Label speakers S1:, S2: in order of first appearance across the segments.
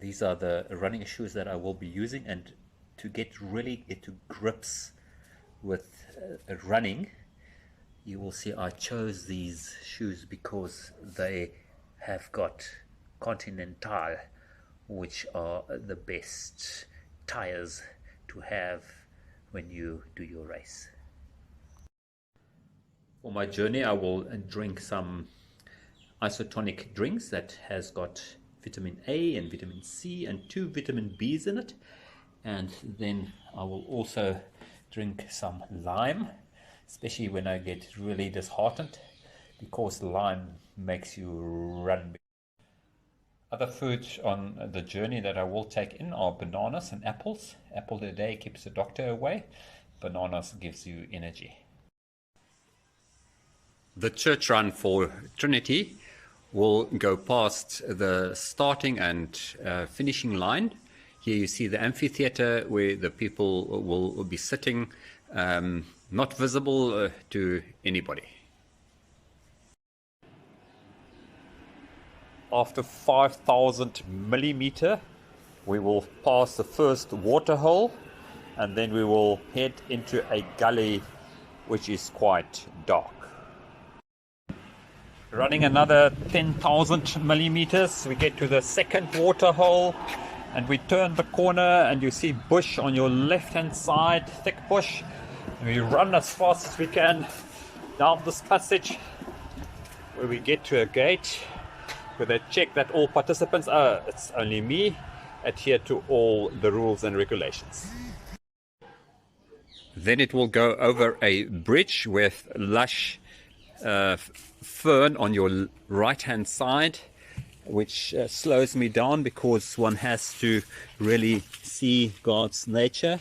S1: These are the running shoes that I will be using, and to really get to grips with running, you will see I chose these shoes because they have got Continental, which are the best tires to have when you do your race. For my journey, I will drink some isotonic drinks that has got vitamin A and vitamin C and 2 vitamin B's in it, and then I will also drink some lime, especially when I get really disheartened, because lime makes you run. Other foods on the journey that I will take in are bananas and apples. Apple a day keeps the doctor away. Bananas gives you energy. The church run for Trinity will go past the starting and finishing line. Here you see the amphitheater where the people will be sitting, not visible to anybody. After 5,000 millimeter, we will pass the first water hole, and then we will head into a gully which is quite dark. Running another 10,000 millimeters, we get to the second water hole, and we turn the corner and you see bush on your left hand side, thick bush, and we run as fast as we can down this passage where we get to a gate where they check that all participants, it's only me, adhere to all the rules and regulations. Then it will go over a bridge with lush fern on your right hand side, which slows me down because one has to really see God's nature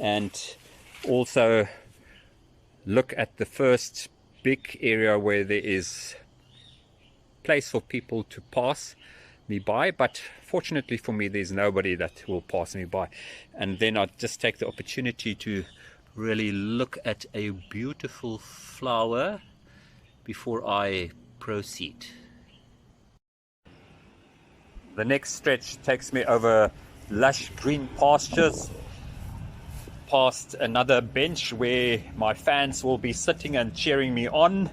S1: and also look at the first big area where there is place for people to pass me by, but fortunately for me there's nobody that will pass me by. And then I just take the opportunity to really look at a beautiful flower before I proceed. The next stretch takes me over lush green pastures, past another bench where my fans will be sitting and cheering me on,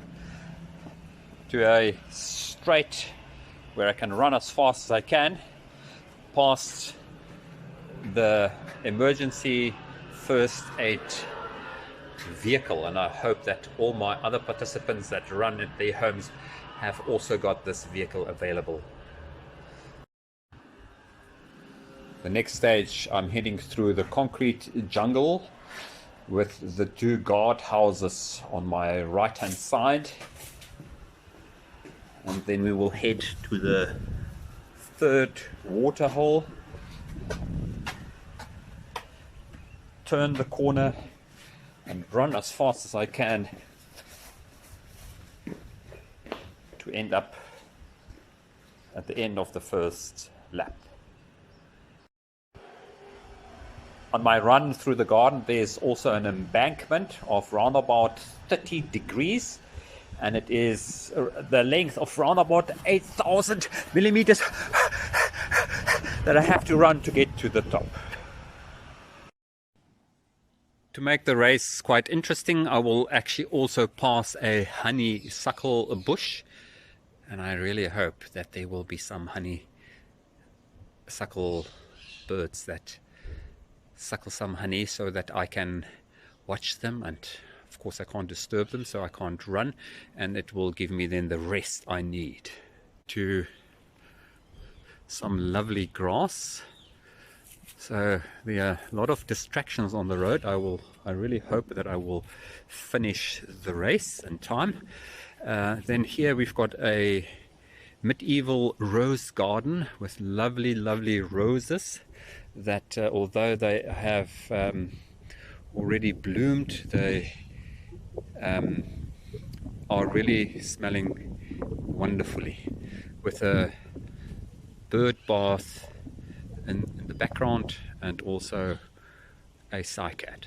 S1: to a straight where I can run as fast as I can, past the emergency first aid vehicle, and I hope that all my other participants that run at their homes have also got this vehicle available. The next stage, I'm heading through the concrete jungle with the 2 guard houses on my right hand side, and then we will head to the 3rd water hole, turn the corner and run as fast as I can to end up at the end of the first lap. On my run through the garden, there's also an embankment of round about 30 degrees, and it is the length of round about 8,000 millimeters that I have to run to get to the top. To make the race quite interesting, I will actually also pass a honeysuckle bush, and I really hope that there will be some honeysuckle birds that suckle some honey so that I can watch them, and of course I can't disturb them, so I can't run, and it will give me then the rest I need. To some lovely grass. So there are a lot of distractions on the road. I really hope that I will finish the race in time. Then here we've got a medieval rose garden with lovely roses that although they have already bloomed, they are really smelling wonderfully, with a bird bath in the background and also a cycad.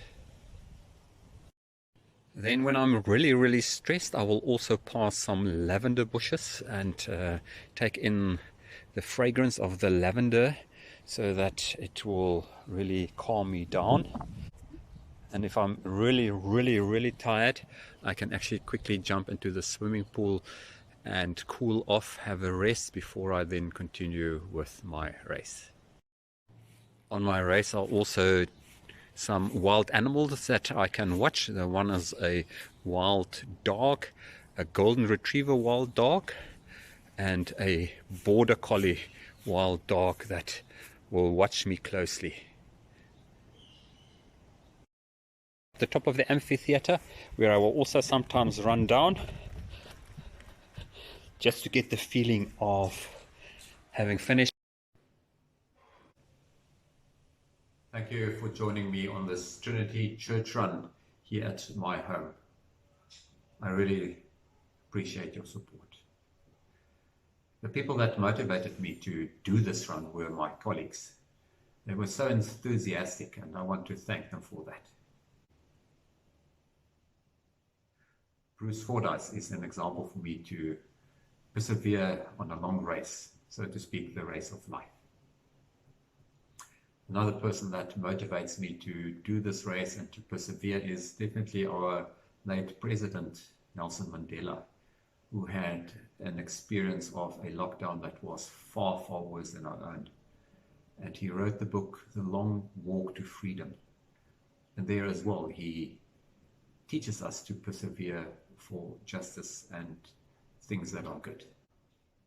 S1: Then when I'm really stressed, I will also pass some lavender bushes and take in the fragrance of the lavender so that it will really calm me down. And if I'm really tired, I can actually quickly jump into the swimming pool and cool off, have a rest before I then continue with my race. On my race are also some wild animals that I can watch. The one is a wild dog, a golden retriever wild dog, and a border collie wild dog that will watch me closely. The top of the amphitheater, where I will also sometimes run down just to get the feeling of having finished. Thank you for joining me on this Trinity Church Run here at my home. I really appreciate your support. The people that motivated me to do this run were my colleagues. They were so enthusiastic, and I want to thank them for that. Bruce Fordyce is an example for me to persevere on a long race, so to speak, the race of life. Another person that motivates me to do this race and to persevere is definitely our late President, Nelson Mandela, who had an experience of a lockdown that was far worse than our own. And he wrote the book, The Long Walk to Freedom. And there as well, he teaches us to persevere for justice and things that are good.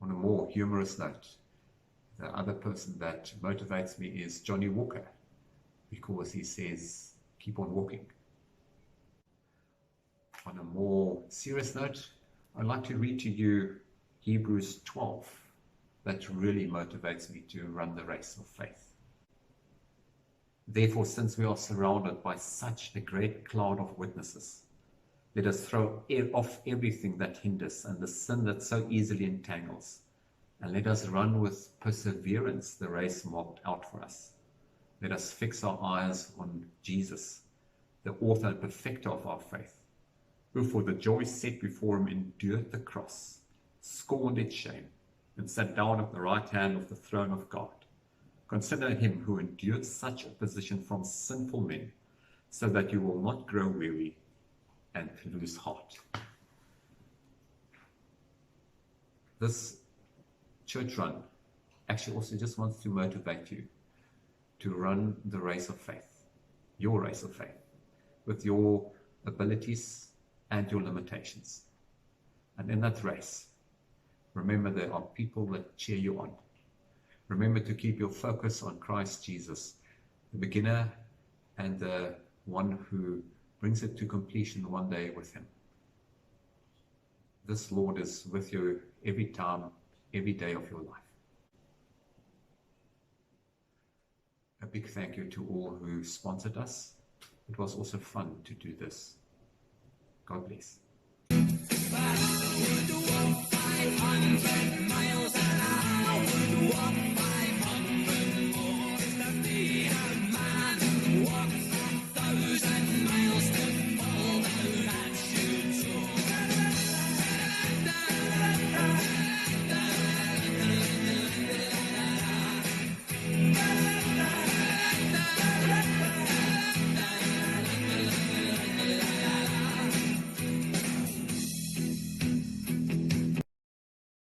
S1: On a more humorous note, the other person that motivates me is Johnny Walker, because he says, keep on walking. On a more serious note, I'd like to read to you Hebrews 12. That really motivates me to run the race of faith. Therefore, since we are surrounded by such a great cloud of witnesses, let us throw off everything that hinders and the sin that so easily entangles, and let us run with perseverance the race marked out for us. Let us fix our eyes on Jesus, the author and perfecter of our faith, who for the joy set before him endured the cross, scorned its shame, and sat down at the right hand of the throne of God. Consider him who endured such opposition from sinful men, so that you will not grow weary and lose heart. This church run actually also just wants to motivate you to run the race of faith, your race of faith, with your abilities and your limitations. And in that race, remember there are people that cheer you on. Remember to keep your focus on Christ Jesus, the beginner and the one who brings it to completion one day with him. This Lord is with you every time, every day of your life. A big thank you to all who sponsored us. It was also fun to do this. God bless.